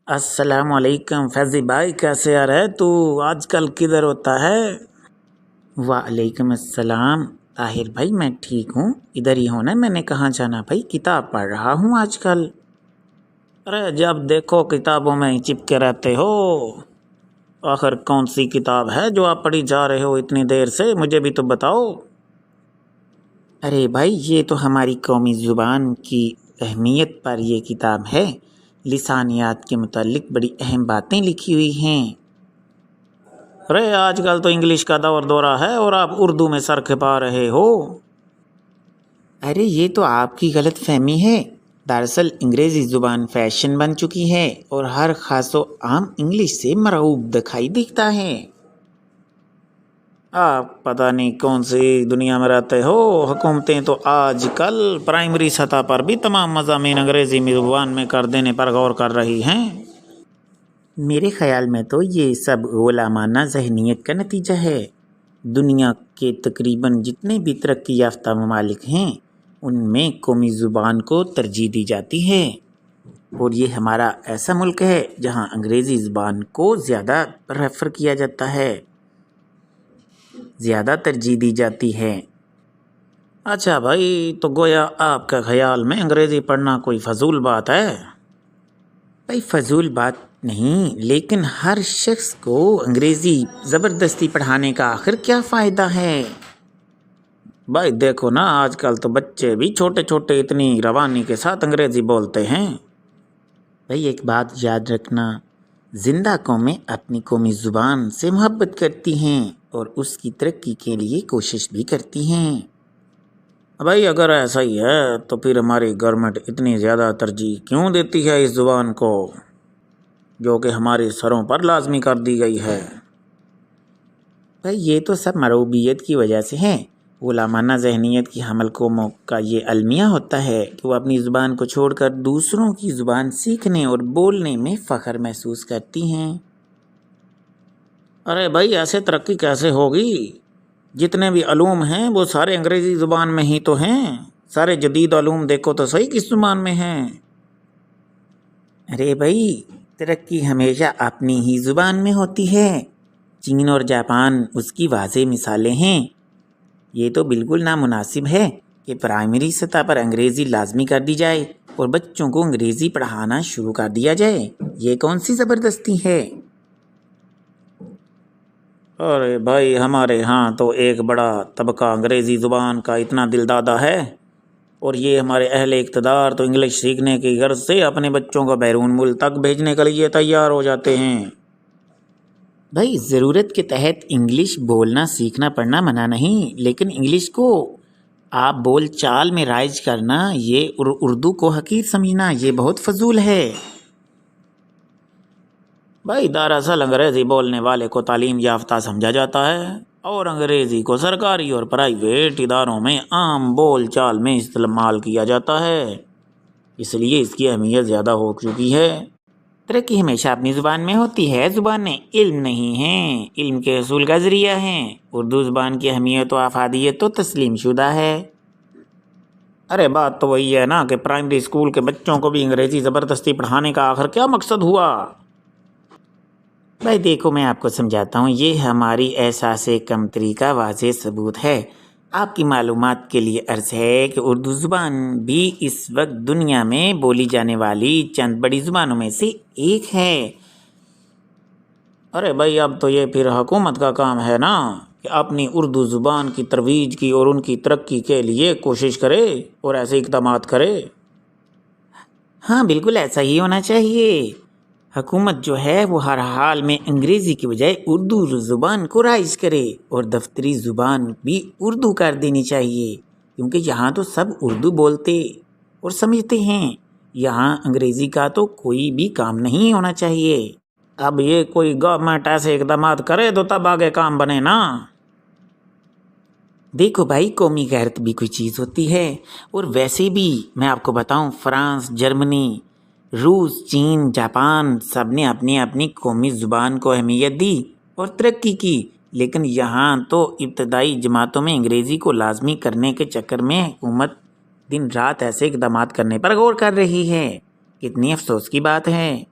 السلام علیکم فیضی بھائی، کیسے آ رہا ہے تو آج کل کدھر ہوتا ہے؟ وعلیکم السلام طاہر بھائی، میں ٹھیک ہوں، ادھر ہی ہونا، میں نے کہاں جانا بھائی، کتاب پڑھ رہا ہوں آج کل۔ ارے جب دیکھو کتابوں میں ہی چپکے رہتے ہو، آخر کون سی کتاب ہے جو آپ پڑھی جا رہے ہو اتنی دیر سے؟ مجھے بھی تو بتاؤ۔ ارے بھائی، یہ تو ہماری قومی زبان کی اہمیت پر یہ کتاب ہے، لسانیات کے متعلق بڑی اہم باتیں لکھی ہوئی ہیں۔ ارے آج کل تو انگلش کا دورہ ہے اور آپ اردو میں سر کھپا رہے ہو۔ ارے یہ تو آپ کی غلط فہمی ہے، دراصل انگریزی زبان فیشن بن چکی ہے اور ہر خاص و عام انگلش سے مرعوب دکھائی دیتا ہے۔ آپ پتہ نہیں کون سی دنیا میں رہتے ہو، حکومتیں تو آج کل پرائمری سطح پر بھی تمام مضامین انگریزی زبان میں کر دینے پر غور کر رہی ہیں۔ میرے خیال میں تو یہ سب غلامانہ ذہنیت کا نتیجہ ہے۔ دنیا کے تقریباً جتنے بھی ترقی یافتہ ممالک ہیں ان میں قومی زبان کو ترجیح دی جاتی ہے، اور یہ ہمارا ایسا ملک ہے جہاں انگریزی زبان کو زیادہ پریفر کیا جاتا ہے، زیادہ ترجیح دی جاتی ہے۔ اچھا بھائی، تو گویا آپ کا خیال میں انگریزی پڑھنا کوئی فضول بات ہے؟ بھائی فضول بات نہیں، لیکن ہر شخص کو انگریزی زبردستی پڑھانے کا آخر کیا فائدہ ہے؟ بھائی دیکھو نا، آج کل تو بچے بھی چھوٹے چھوٹے اتنی روانی کے ساتھ انگریزی بولتے ہیں۔ بھائی ایک بات یاد رکھنا، زندہ قومیں اپنی قومی زبان سے محبت کرتی ہیں اور اس کی ترقی کے لیے کوشش بھی کرتی ہیں۔ بھائی اگر ایسا ہی ہے تو پھر ہماری گورنمنٹ اتنی زیادہ ترجیح کیوں دیتی ہے اس زبان کو، جو کہ ہمارے سروں پر لازمی کر دی گئی ہے؟ بھائی یہ تو سب مرعوبیت کی وجہ سے ہے۔ غلامانہ ذہنیت کی حامل قوموں کا یہ المیہ ہوتا ہے کہ وہ اپنی زبان کو چھوڑ کر دوسروں کی زبان سیکھنے اور بولنے میں فخر محسوس کرتی ہیں۔ ارے بھائی ایسے ترقی کیسے ہوگی؟ جتنے بھی علوم ہیں وہ سارے انگریزی زبان میں ہی تو ہیں، سارے جدید علوم دیکھو تو صحیح کس زبان میں ہیں۔ ارے بھائی ترقی ہمیشہ اپنی ہی زبان میں ہوتی ہے، چین اور جاپان اس کی واضح مثالیں ہیں۔ یہ تو بالکل نامناسب ہے کہ پرائمری سطح پر انگریزی لازمی کر دی جائے اور بچوں کو انگریزی پڑھانا شروع کر دیا جائے، یہ کون سی زبردستی ہے؟ ارے بھائی ہمارے ہاں تو ایک بڑا طبقہ انگریزی زبان کا اتنا دل دادا ہے، اور یہ ہمارے اہل اقتدار تو انگلش سیکھنے کی غرض سے اپنے بچوں کو بیرون ملک تک بھیجنے کے لیے تیار ہو جاتے ہیں۔ بھائی ضرورت کے تحت انگلش بولنا سیکھنا پڑھنا منع نہیں، لیکن انگلش کو آپ بول چال میں رائج کرنا، یہ اردو کو حقیر سمجھنا، یہ بہت فضول ہے۔ بھائی دراصل انگریزی بولنے والے کو تعلیم یافتہ سمجھا جاتا ہے، اور انگریزی کو سرکاری اور پرائیویٹ اداروں میں عام بول چال میں استعمال کیا جاتا ہے، اس لیے اس کی اہمیت زیادہ ہو چکی ہے۔ ترقی ہمیشہ اپنی زبان میں ہوتی ہے، زبانیں علم نہیں ہیں، علم کے حصول کا ذریعہ ہیں۔ اردو زبان کی اہمیت و افادیت تو تسلیم شدہ ہے۔ ارے بات تو وہی ہے نا کہ پرائمری اسکول کے بچوں کو بھی انگریزی زبردستی پڑھانے کا آخر کیا مقصد ہوا؟ بھائی دیکھو میں آپ کو سمجھاتا ہوں، یہ ہماری احساس کمتری کا واضح ثبوت ہے۔ آپ کی معلومات کے لیے عرض ہے کہ اردو زبان بھی اس وقت دنیا میں بولی جانے والی چند بڑی زبانوں میں سے ایک ہے۔ ارے بھائی اب تو یہ پھر حکومت کا کام ہے نا کہ اپنی اردو زبان کی ترویج کی اور ان کی ترقی کے لیے کوشش کرے اور ایسے اقدامات کرے۔ ہاں بالکل ایسا ہی ہونا چاہیے۔ حکومت جو ہے وہ ہر حال میں انگریزی کی بجائے اردو زبان کو رائج کرے، اور دفتری زبان بھی اردو کر دینی چاہیے، کیونکہ یہاں تو سب اردو بولتے اور سمجھتے ہیں، یہاں انگریزی کا تو کوئی بھی کام نہیں ہونا چاہیے۔ اب یہ کوئی گورنمنٹ ایسے اقدامات کرے تو تب آگے کام بنے نا۔ دیکھو بھائی قومی غیرت بھی کوئی چیز ہوتی ہے، اور ویسے بھی میں آپ کو بتاؤں فرانس، جرمنی، روس، چین، جاپان سب نے اپنی اپنی قومی زبان کو اہمیت دی اور ترقی کی، لیکن یہاں تو ابتدائی جماعتوں میں انگریزی کو لازمی کرنے کے چکر میں حکومت دن رات ایسے اقدامات کرنے پر غور کر رہی ہے۔ کتنی افسوس کی بات ہے۔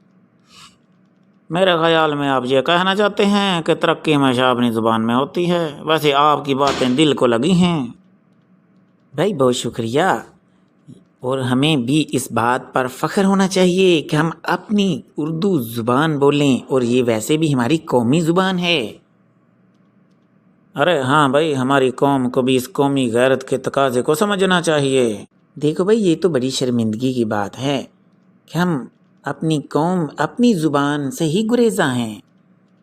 میرے خیال میں آپ یہ کہنا چاہتے ہیں کہ ترقی ہمیشہ اپنی زبان میں ہوتی ہے. ویسے آپ کی باتیں دل کو لگی ہیں. بھائی بہت شکریہ. اور ہمیں بھی اس بات پر فخر ہونا چاہیے کہ ہم اپنی اردو زبان بولیں، اور یہ ویسے بھی ہماری قومی زبان ہے. ارے ہاں بھائی، ہماری قوم کو بھی اس قومی غیرت کے تقاضے کو سمجھنا چاہیے. دیکھو بھائی، یہ تو بڑی شرمندگی کی بات ہے کہ ہم اپنی قوم اپنی زبان سے ہی گریزاں ہیں.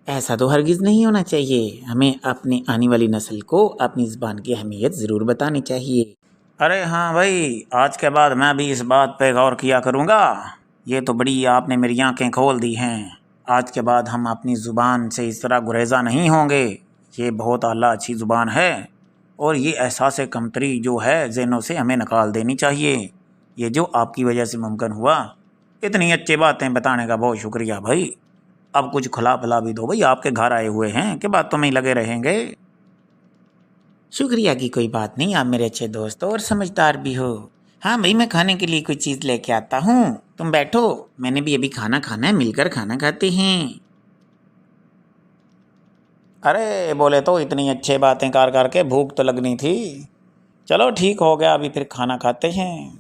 ایسا تو ہرگز نہیں ہونا چاہیے. ہمیں اپنے آنے والی نسل کو اپنی زبان کی اہمیت ضرور بتانی چاہیے. ارے ہاں بھائی، آج کے بعد میں بھی اس بات پہ غور کیا کروں گا. یہ تو بڑی آپ نے میری آنکھیں کھول دی ہیں. آج کے بعد ہم اپنی زبان سے اس طرح گریزاں نہیں ہوں گے. یہ بہت اعلیٰ اچھی زبان ہے، اور یہ احساس کمتری جو ہے ذہنوں سے ہمیں نکال دینی چاہیے. یہ جو آپ کی وجہ سے ممکن ہوا. اتنی اچھی باتیں بتانے کا بہت شکریہ بھائی. اب کچھ کھلا پلا بھی دو بھائی، آپ کے گھر آئے ہوئے ہیں کہ باتوں میں ہی لگے رہیں گے. شکریہ کی کوئی بات نہیں، آپ میرے اچھے دوست اور سمجھدار بھی ہو. ہاں بھائی، میں کھانے کے لیے کوئی چیز لے کے آتا ہوں، تم بیٹھو. میں نے بھی ابھی کھانا کھانا ہے، مل کر کھانا کھاتے ہیں. ارے بولے تو اتنی اچھے باتیں کر کے بھوک تو لگنی تھی. چلو ٹھیک ہو گیا، ابھی پھر کھانا کھاتے ہیں.